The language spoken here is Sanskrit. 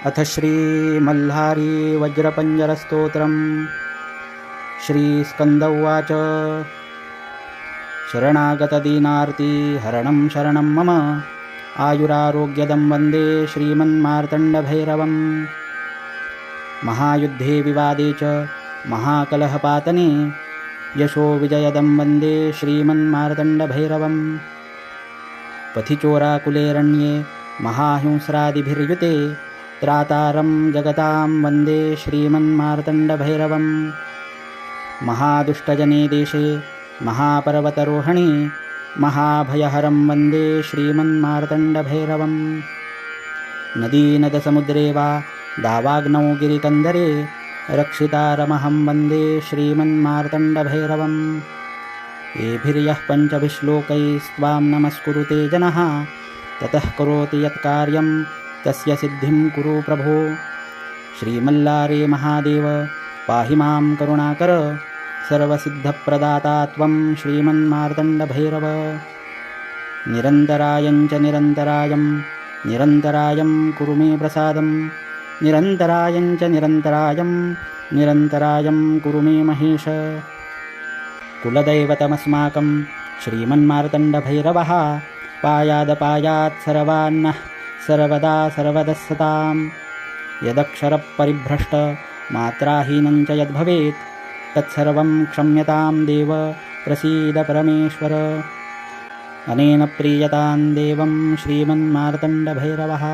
अथ श्रीमल्हारी वज्रपञ्जरस्तोत्रम्। श्रीस्कन्द उवाच। शरणागतदीनार्तिहरणं शरणं मम आयुरारोग्यदं वन्दे श्रीमन्मार्तण्डभैरवम्। महायुद्धे विवादे च महाकलहपातने यशो विजयदं वन्दे श्रीमन्मार्तण्डभैरवम्। पथिचोराकुलेरण्ये महाहिंस्रादिभिर्युते त्रातारं जगतां वन्दे श्रीमन्मार्तण्डभैरवम्। महादुष्टजने देशे महापर्वतरोहणे महाभयहरं वन्दे श्रीमन्मार्तण्डभैरवम्। नदीनदसमुद्रे वा दावाग्नौ गिरिकन्दरे रक्षितारमहं वन्दे श्रीमन्मार्तण्डभैरवम्। येभिर्यः पञ्चभिश्लोकैस्त्वां नमस्कुरुते जनः ततः करोति यत्कार्यं तस्य सिद्धिं कुरु प्रभो। श्रीमल्लारे महादेव पाहि मां करुणाकर सर्वसिद्धप्रदाता त्वं श्रीमन्मार्तण्डभैरव। निरन्तरायं च निरन्तरायं निरन्तरायं कुरु मे प्रसादं निरन्तरायं च निरन्तरायं निरन्तरायं कुरु मे महेश। कुलदैवतमस्माकं श्रीमन्मार्तण्डभैरवः पायादपायात् सर्वान्नः सर्वदा सर्वदः सतां। यदक्षरपरिभ्रष्ट मात्राहीनं च यद्भवेत् तत्सर्वं क्षम्यतां देव प्रसीद परमेश्वर। अनेन प्रीयतां देवं श्रीमन्मार्तण्डभैरवः।